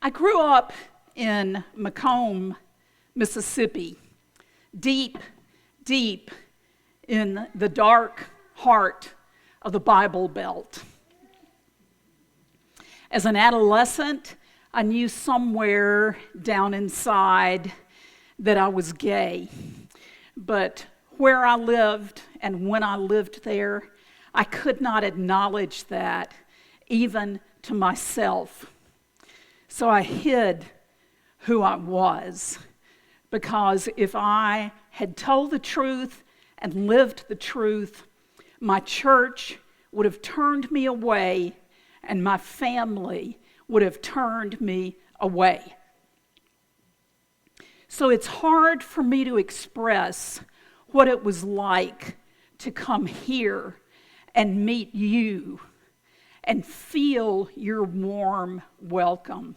I grew up in Macomb, Mississippi, deep, deep in the dark heart of the Bible Belt. As an adolescent, I knew somewhere down inside that I was gay. But where I lived and when I lived there, I could not acknowledge that, even to myself. So I hid who I was, because if I had told the truth and lived the truth, my church would have turned me away and my family would have turned me away. So it's hard for me to express what it was like to come here and meet you and feel your warm welcome.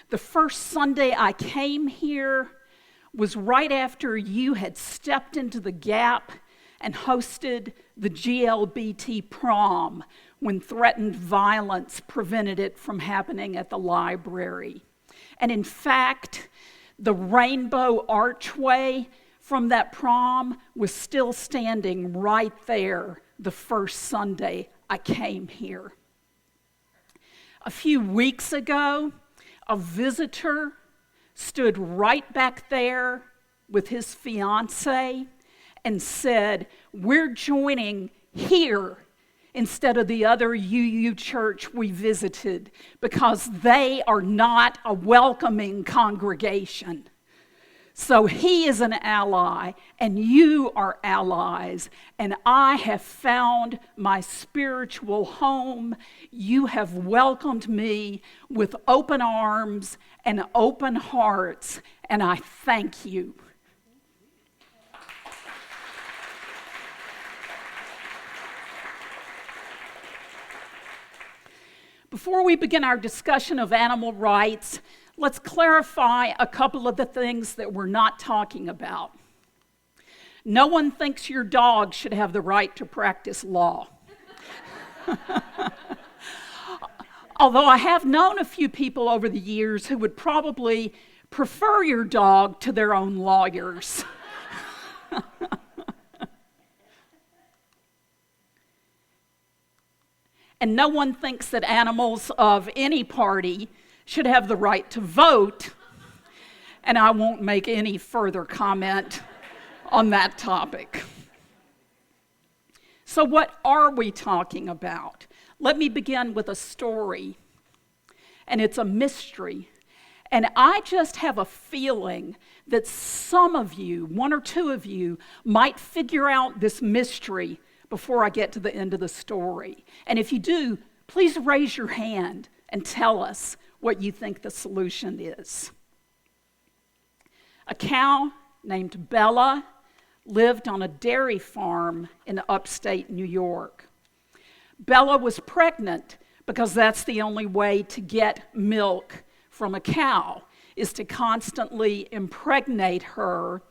The first Sunday I came here was right after you had stepped into the gap and hosted the GLBT prom when threatened violence prevented it from happening at the library. And in fact, the rainbow archway from that prom was still standing right there the first Sunday I came here. A few weeks ago, a visitor stood right back there with his fiancée and said, "We're joining here instead of the other UU church we visited because they are not a welcoming congregation." So he is an ally, and you are allies, and I have found my spiritual home. You have welcomed me with open arms and open hearts, and I thank you. Before we begin our discussion of animal rights, let's clarify a couple of the things that we're not talking about. No one thinks your dog should have the right to practice law. Although I have known a few people over the years who would probably prefer your dog to their own lawyers. And no one thinks that animals of any party should have the right to vote, and I won't make any further comment on that topic. So what are we talking about? Let me begin with a story, and it's a mystery. And I just have a feeling that some of you, one or two of you, might figure out this mystery before I get to the end of the story. And if you do, please raise your hand and tell us what you think the solution is. A cow named Bella lived on a dairy farm in upstate New York. Bella was pregnant because that's the only way to get milk from a cow, is to constantly impregnate her.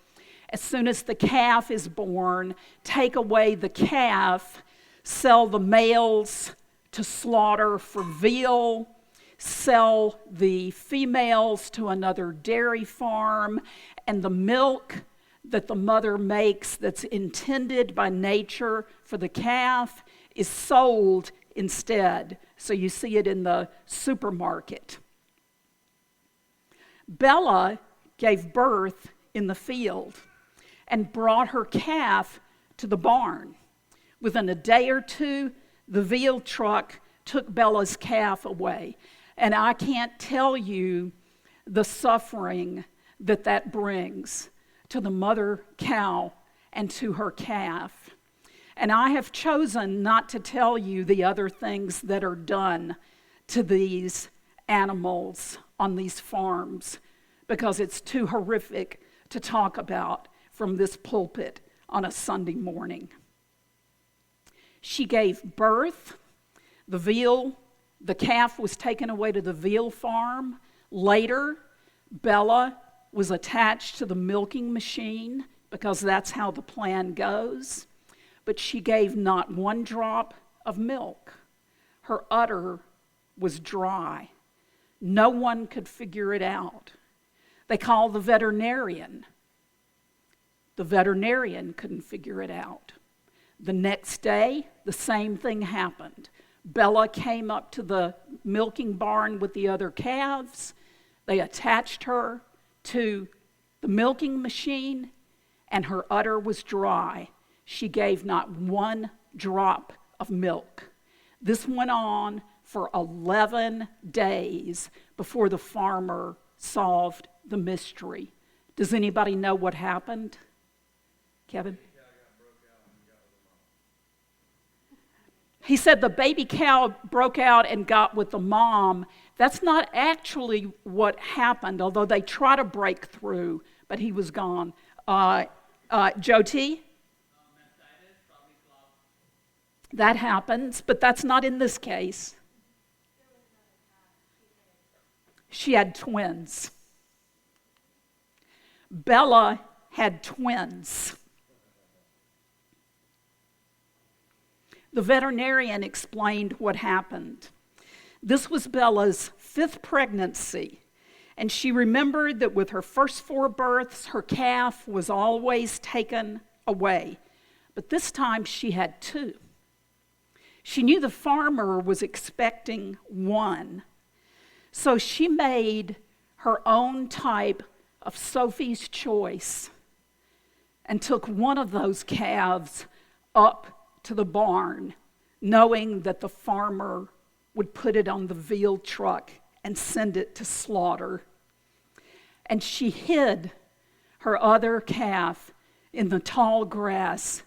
As soon as the calf is born, take away the calf, sell the males to slaughter for veal, sell the females to another dairy farm, and the milk that the mother makes that's intended by nature for the calf is sold instead. So you see it in the supermarket. Bella gave birth in the field and brought her calf to the barn. Within a day or two, the veal truck took Bella's calf away. And I can't tell you the suffering that that brings to the mother cow and to her calf. And I have chosen not to tell you the other things that are done to these animals on these farms because it's too horrific to talk about from this pulpit on a Sunday morning. She gave birth. The calf was taken away to the veal farm. Later, Bella was attached to the milking machine because that's how the plan goes. But she gave not one drop of milk. Her udder was dry. No one could figure it out. They called the veterinarian. The veterinarian couldn't figure it out. The next day, the same thing happened. Bella came up to the milking barn with the other calves. They attached her to the milking machine, and her udder was dry. She gave not one drop of milk. This went on for 11 days before the farmer solved the mystery. Does anybody know what happened? Kevin? He said the baby cow broke out and got with the mom. That's not actually what happened, although they try to break through, but he was gone. Joe T? That happens, but that's not in this case. She had twins. Bella had twins. The veterinarian explained what happened. This was Bella's 5th pregnancy, and she remembered that with her first 4 births, her calf was always taken away. But this time she had 2. She knew the farmer was expecting 1. So she made her own type of Sophie's choice and took one of those calves up to the barn, knowing that the farmer would put it on the veal truck and send it to slaughter. And she hid her other calf in the tall grass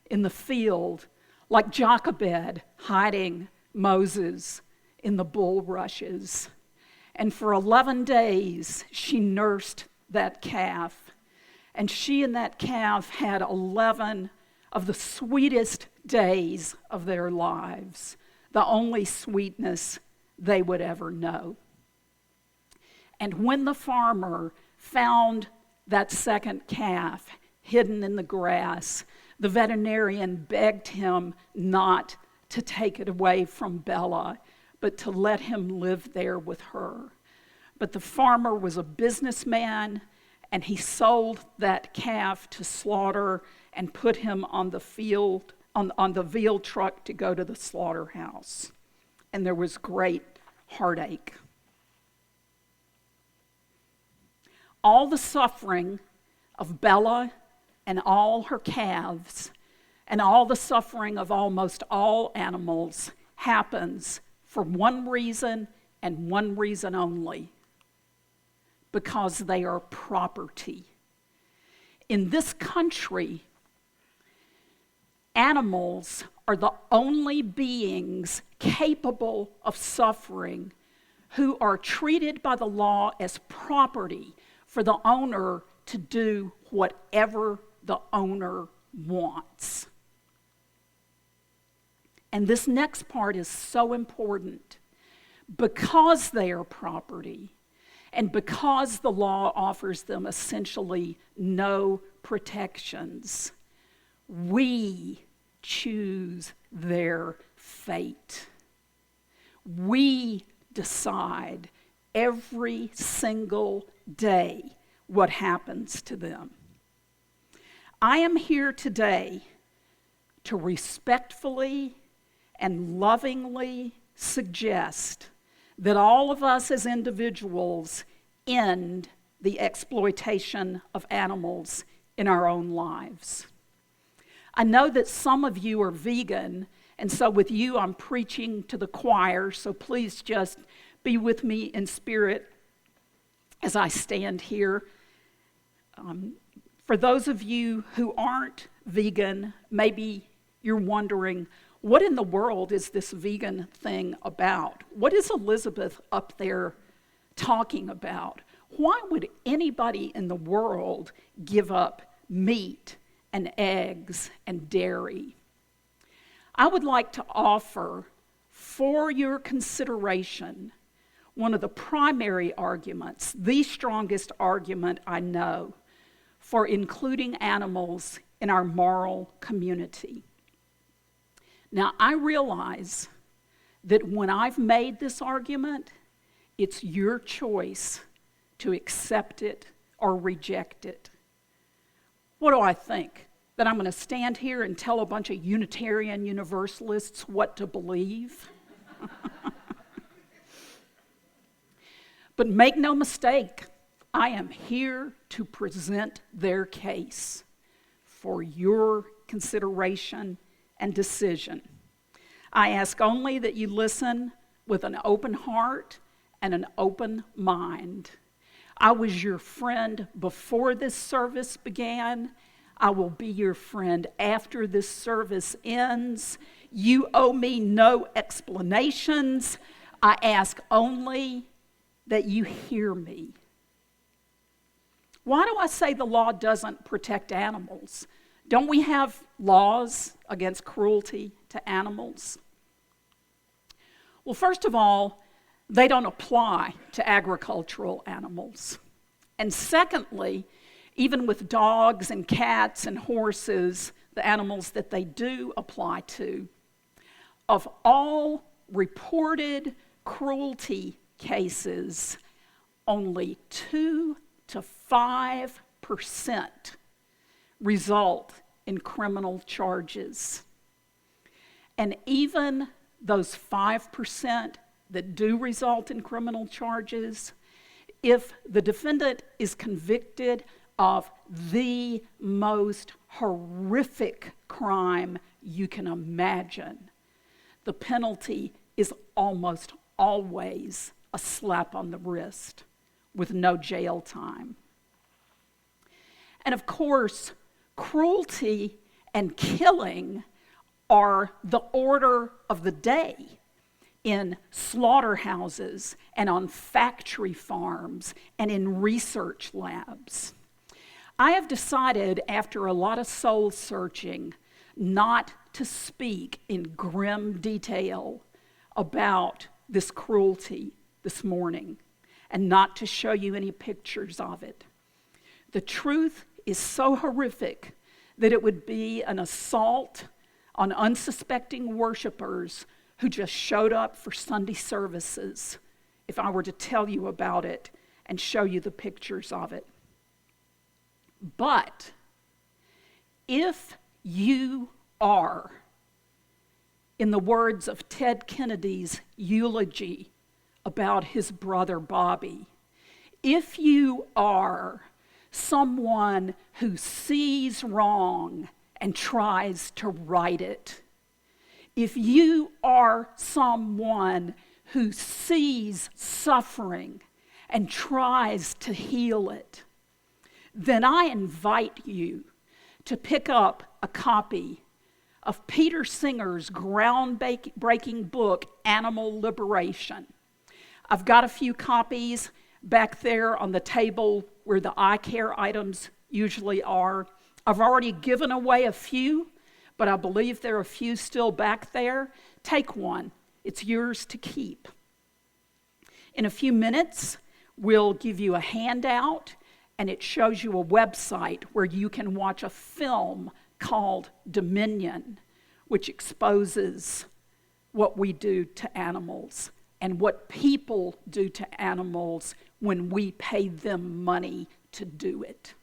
in the field, like Jochebed hiding Moses in the bulrushes. And for 11 days, she nursed that calf. And she and that calf had 11 of the sweetest days of their lives, the only sweetness they would ever know. And when the farmer found that second calf hidden in the grass, the veterinarian begged him not to take it away from Bella, but to let him live there with her. But the farmer was a businessman, and he sold that calf to slaughter and put him on the field, on the veal truck to go to the slaughterhouse. And there was great heartache. All the suffering of Bella and all her calves and all the suffering of almost all animals happens for one reason and one reason only: because they are property. In this country, animals are the only beings capable of suffering who are treated by the law as property for the owner to do whatever the owner wants. And this next part is so important. Because they are property, and because the law offers them essentially no protections, we choose their fate. We decide every single day what happens to them. I am here today to respectfully and lovingly suggest that all of us as individuals end the exploitation of animals in our own lives. I know that some of you are vegan, and so with you I'm preaching to the choir, so please just be with me in spirit as I stand here. For those of you who aren't vegan, maybe you're wondering, what in the world is this vegan thing about? What is Elizabeth up there talking about? Why would anybody in the world give up meat and eggs and dairy? I would like to offer for your consideration one of the primary arguments, the strongest argument I know, for including animals in our moral community. Now, I realize that when I've made this argument, It's your choice to accept it or reject it. What do I think? That I'm going to stand here and tell a bunch of Unitarian Universalists what to believe? But make no mistake, I am here to present their case for your consideration and decision. I ask only that you listen with an open heart and an open mind. I was your friend before this service began. I will be your friend after this service ends. You owe me no explanations. I ask only that you hear me. Why do I say the law doesn't protect animals? Don't we have laws against cruelty to animals? Well, first of all, they don't apply to agricultural animals. And secondly, even with dogs and cats and horses, the animals that they do apply to, of all reported cruelty cases, only 2 to 5% result in criminal charges. And even those 5% that do result in criminal charges, if the defendant is convicted of the most horrific crime you can imagine, the penalty is almost always a slap on the wrist with no jail time. And of course, cruelty and killing are the order of the day in slaughterhouses and on factory farms and in research labs. I have decided, after a lot of soul searching, not to speak in grim detail about this cruelty this morning and not to show you any pictures of it. The truth is so horrific that it would be an assault on unsuspecting worshipers who just showed up for Sunday services if I were to tell you about it and show you the pictures of it. But if you are, in the words of Ted Kennedy's eulogy about his brother Bobby, if you are someone who sees wrong and tries to right it, if you are someone who sees suffering and tries to heal it, then I invite you to pick up a copy of Peter Singer's groundbreaking book, Animal Liberation. I've got a few copies back there on the table where the eye care items usually are. I've already given away a few, but I believe there are a few still back there. Take one. It's yours to keep. In a few minutes, we'll give you a handout, and it shows you a website where you can watch a film called Dominion, which exposes what we do to animals and what people do to animals when we pay them money to do it.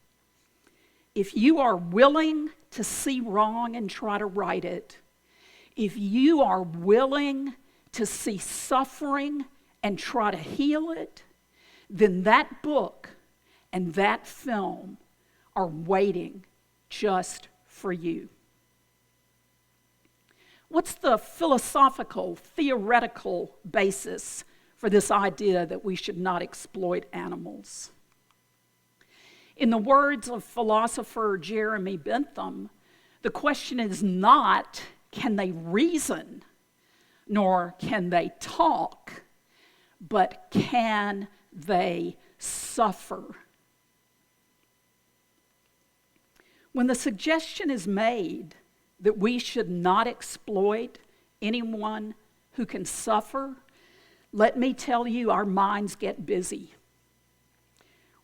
If you are willing to see wrong and try to right it, if you are willing to see suffering and try to heal it, then that book and that film are waiting just for you. What's the philosophical, theoretical basis for this idea that we should not exploit animals? In the words of philosopher Jeremy Bentham, the question is not, can they reason, nor can they talk, but can they suffer? When the suggestion is made that we should not exploit anyone who can suffer, let me tell you, our minds get busy.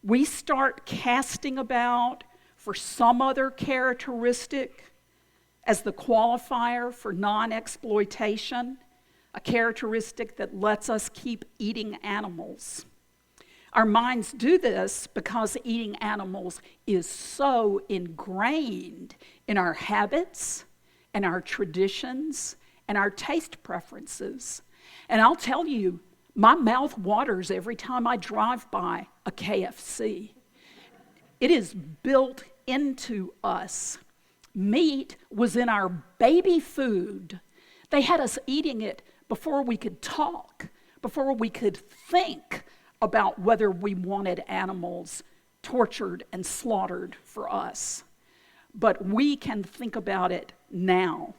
We start casting about for some other characteristic as the qualifier for non-exploitation a characteristic that lets us keep eating animals. Our minds do this because eating animals is so ingrained in our habits and our traditions and our taste preferences. And I'll tell you, my mouth waters every time I drive by a KFC. It is built into us. Meat was in our baby food. They had us eating it before we could talk, before we could think about whether we wanted animals tortured and slaughtered for us. But we can think about it now.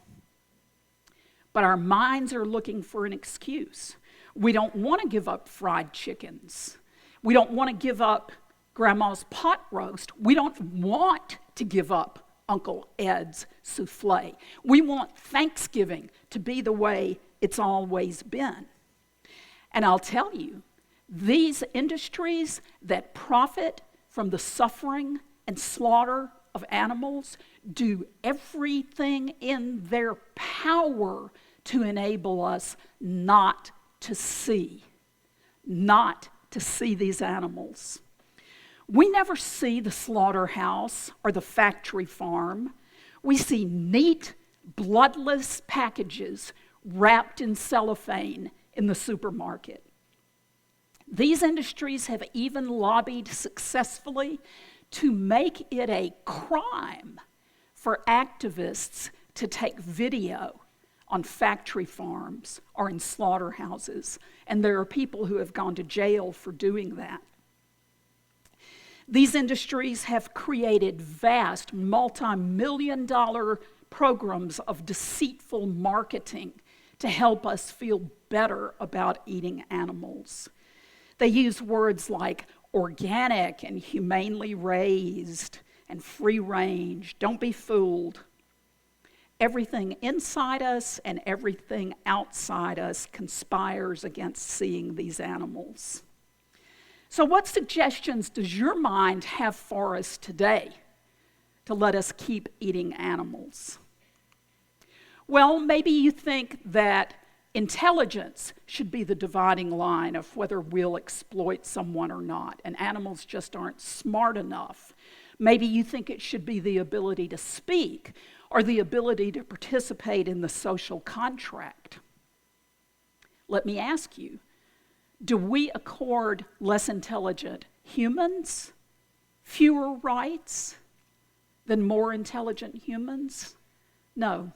But our minds are looking for an excuse. We don't want to give up fried chickens. We don't want to give up Grandma's pot roast. We don't want to give up Uncle Ed's souffle. We want Thanksgiving to be the way it's always been. And I'll tell you, these industries that profit from the suffering and slaughter of animals do everything in their power to enable us not to see these animals. We never see the slaughterhouse or the factory farm. We see neat, bloodless packages wrapped in cellophane in the supermarket. These industries have even lobbied successfully to make it a crime for activists to take video on factory farms or in slaughterhouses. And there are people who have gone to jail for doing that. These industries have created vast multi-million-dollar programs of deceitful marketing to help us feel better about eating animals. They use words like organic and humanely raised and free range. Don't be fooled. Everything inside us and everything outside us conspires against seeing these animals. So what suggestions does your mind have for us today to let us keep eating animals? Well, maybe you think that intelligence should be the dividing line of whether we'll exploit someone or not, and animals just aren't smart enough. Maybe you think it should be the ability to speak or the ability to participate in the social contract. Let me ask you, do we accord less intelligent humans fewer rights than more intelligent humans? No.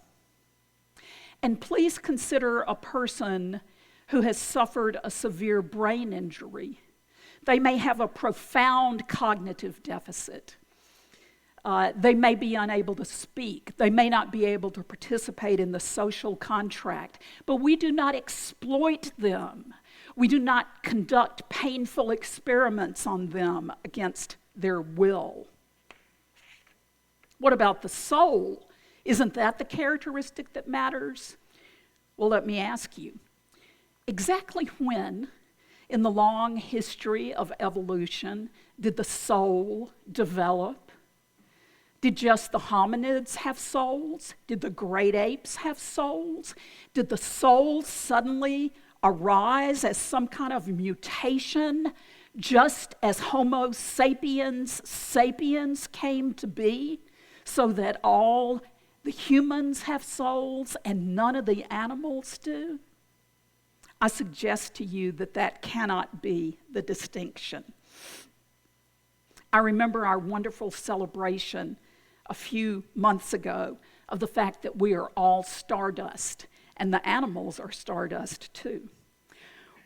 And please consider a person who has suffered a severe brain injury. They may have a profound cognitive deficit. They may be unable to speak. They may not be able to participate in the social contract. But we do not exploit them. We do not conduct painful experiments on them against their will. What about the soul? Isn't that the characteristic that matters? Well, let me ask you, exactly when in the long history of evolution did the soul develop? Did just the hominids have souls? Did the great apes have souls? Did the soul suddenly arise as some kind of mutation just as Homo sapiens sapiens came to be, so that all the humans have souls and none of the animals do? I suggest to you that that cannot be the distinction. I remember our wonderful celebration a few months ago of the fact that we are all stardust, and the animals are stardust too.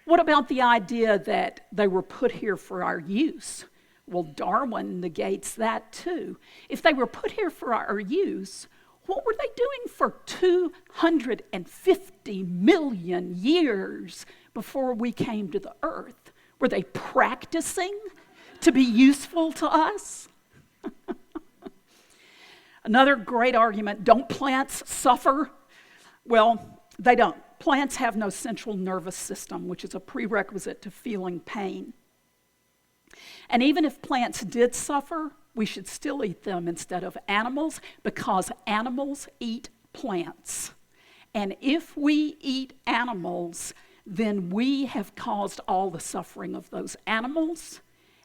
What about the idea that they were put here for our use? Well, Darwin negates that too. If they were put here for our use, what were they doing for 250 million years before we came to the earth? Were they practicing to be useful to us? Another great argument, don't plants suffer? Well, they don't. Plants have no central nervous system, which is a prerequisite to feeling pain. And even if plants did suffer, we should still eat them instead of animals, because animals eat plants. And if we eat animals, then we have caused all the suffering of those animals,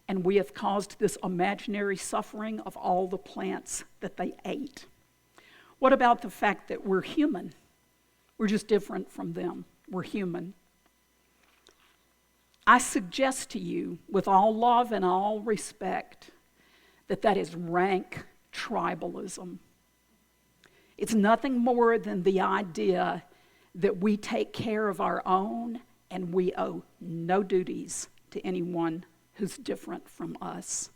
and we have caused this imaginary suffering of all the plants that they ate. What about the fact that we're human? We're just different from them. We're human. I suggest to you, with all love and all respect, that that is rank tribalism. It's nothing more than the idea that we take care of our own and we owe no duties to anyone who's different from us.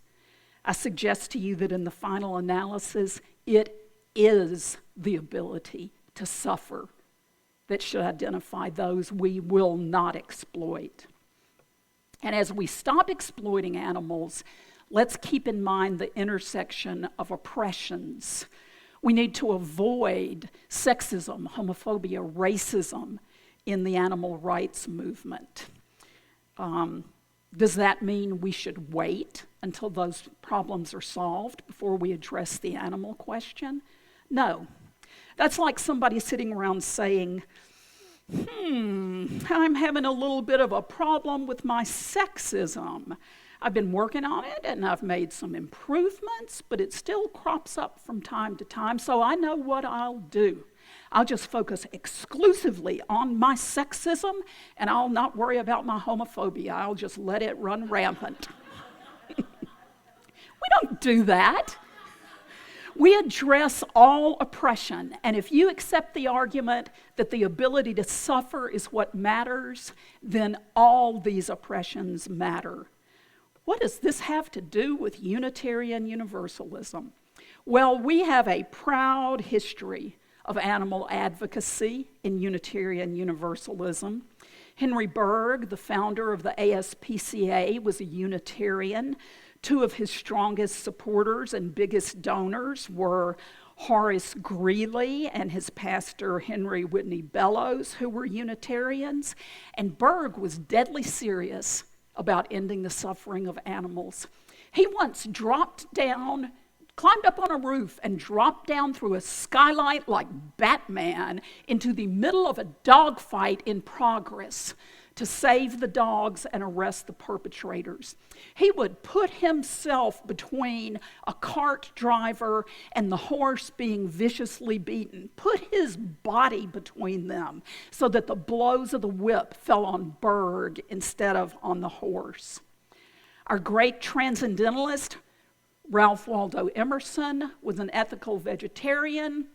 I suggest to you that in the final analysis, it is the ability to suffer that should identify those we will not exploit. And as we stop exploiting animals, let's keep in mind the intersection of oppressions. We need to avoid sexism, homophobia, racism in the animal rights movement. Does that mean we should wait until those problems are solved before we address the animal question? No. That's like somebody sitting around saying, I'm having a little bit of a problem with my sexism. I've been working on it and I've made some improvements, but it still crops up from time to time, so I know what I'll do. I'll just focus exclusively on my sexism and I'll not worry about my homophobia. I'll just let it run rampant. We don't do that. We address all oppression, and if you accept the argument that the ability to suffer is what matters, then all these oppressions matter. What does this have to do with Unitarian Universalism? Well, we have a proud history of animal advocacy in Unitarian Universalism. Henry Berg, the founder of the ASPCA, was a Unitarian. Two of his strongest supporters and biggest donors were Horace Greeley and his pastor Henry Whitney Bellows, who were Unitarians. And Berg was deadly serious about ending the suffering of animals. He once climbed up on a roof and dropped down through a skylight like Batman into the middle of a dogfight in progress to save the dogs and arrest the perpetrators. He would put himself between a cart driver and the horse being viciously beaten, put his body between them so that the blows of the whip fell on Berg instead of on the horse. Our great transcendentalist, Ralph Waldo Emerson, was an ethical vegetarian.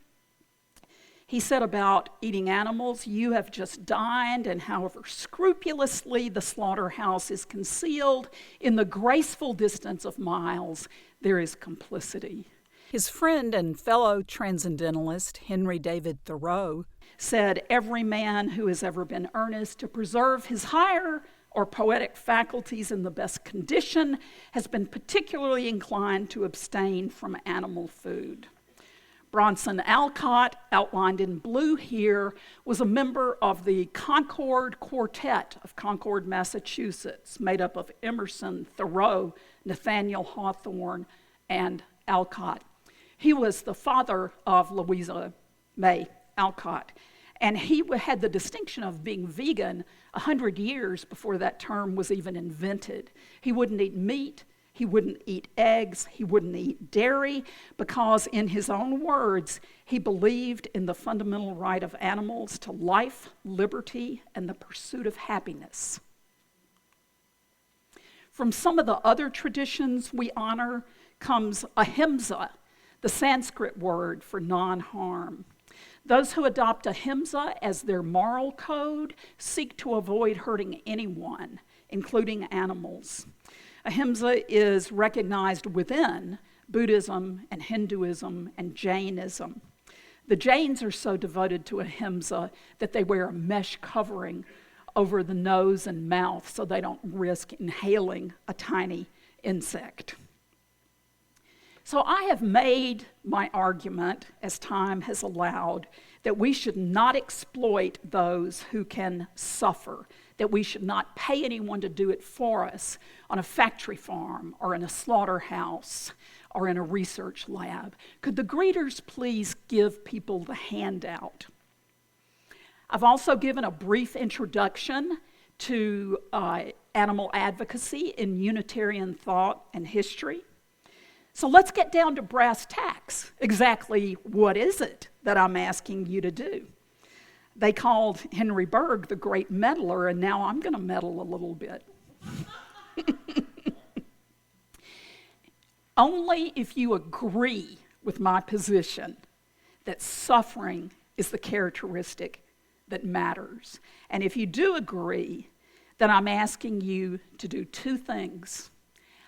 He said about eating animals, you have just dined, and however scrupulously the slaughterhouse is concealed, in the graceful distance of miles, there is complicity. His friend and fellow transcendentalist, Henry David Thoreau, said, every man who has ever been earnest to preserve his higher or poetic faculties in the best condition has been particularly inclined to abstain from animal food. Bronson Alcott, outlined in blue here, was a member of the Concord Quartet of Concord, Massachusetts, made up of Emerson, Thoreau, Nathaniel Hawthorne, and Alcott. He was the father of Louisa May Alcott, and he had the distinction of being vegan 100 years before that term was even invented. He wouldn't eat meat. He wouldn't eat eggs, he wouldn't eat dairy, because in his own words, he believed in the fundamental right of animals to life, liberty, and the pursuit of happiness. From some of the other traditions we honor comes ahimsa, the Sanskrit word for non-harm. Those who adopt ahimsa as their moral code seek to avoid hurting anyone, including animals. Ahimsa is recognized within Buddhism and Hinduism and Jainism. The Jains are so devoted to ahimsa that they wear a mesh covering over the nose and mouth so they don't risk inhaling a tiny insect. So I have made my argument, as time has allowed, that we should not exploit those who can suffer, that we should not pay anyone to do it for us on a factory farm or in a slaughterhouse or in a research lab. Could the greeters please give people the handout? I've also given a brief introduction to animal advocacy in Unitarian thought and history. So let's get down to brass tacks. Exactly what is it that I'm asking you to do? They called Henry Berg the great meddler, and now I'm going to meddle a little bit. Only if you agree with my position that suffering is the characteristic that matters. And if you do agree, then I'm asking you to do two things.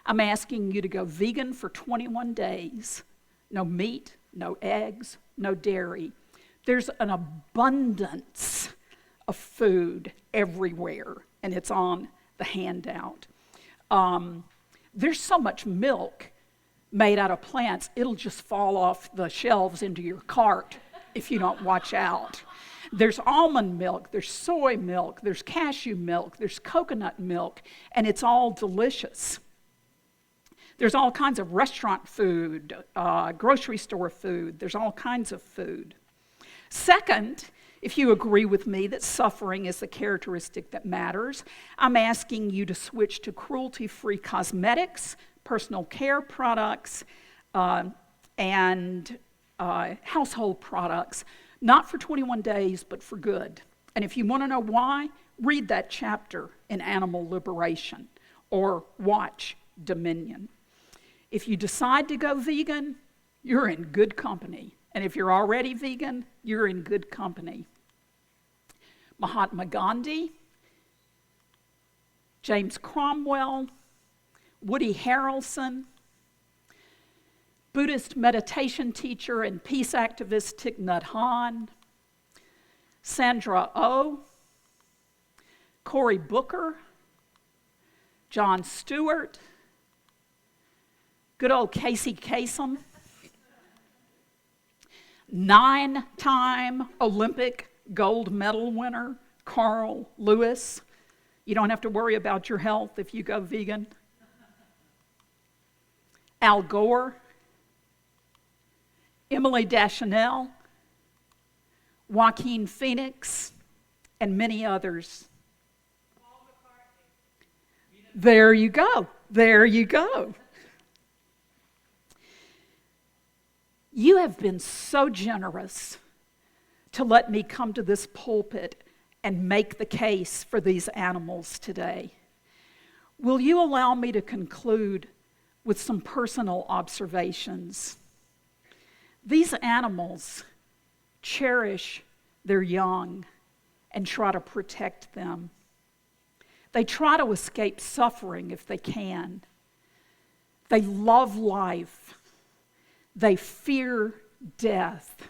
I'm asking you to go vegan for 21 days. No meat, no eggs, no dairy. There's an abundance of food everywhere, and it's on the handout. There's so much milk made out of plants, it'll just fall off the shelves into your cart if you don't watch out. There's almond milk, there's soy milk, there's cashew milk, there's coconut milk, and it's all delicious. There's all kinds of restaurant food, grocery store food, there's all kinds of food. Second, if you agree with me that suffering is the characteristic that matters, I'm asking you to switch to cruelty-free cosmetics, personal care products, and household products, not for 21 days, but for good. And if you want to know why, read that chapter in Animal Liberation or watch Dominion. If you decide to go vegan, you're in good company. And if you're already vegan, you're in good company. Mahatma Gandhi, James Cromwell, Woody Harrelson, Buddhist meditation teacher and peace activist Thich Nhat Hanh, Sandra Oh, Cory Booker, Jon Stewart, good old Casey Kasem, 9-time Olympic gold medal winner Carl Lewis. You don't have to worry about your health if you go vegan. Al Gore, Emily Deschanel, Joaquin Phoenix, and many others. There you go. There you go. You have been so generous to let me come to this pulpit and make the case for these animals today. Will you allow me to conclude with some personal observations? These animals cherish their young and try to protect them. They try to escape suffering if they can. They love life. They fear death.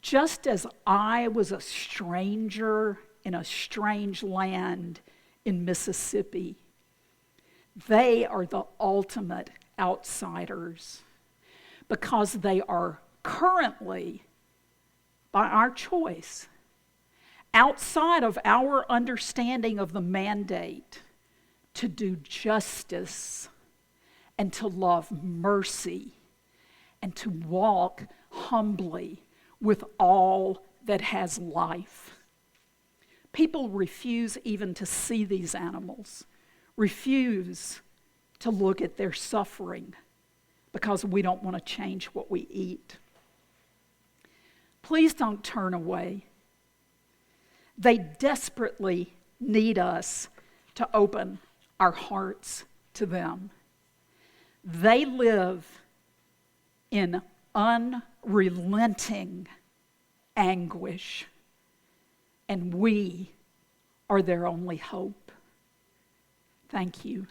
Just as I was a stranger in a strange land in Mississippi, they are the ultimate outsiders because they are currently, by our choice, outside of our understanding of the mandate to do justice and to love mercy and to walk humbly with all that has life. People refuse even to see these animals, refuse to look at their suffering because we don't want to change what we eat. Please don't turn away. They desperately need us to open our hearts to them. They live in unrelenting anguish, and we are their only hope. Thank you.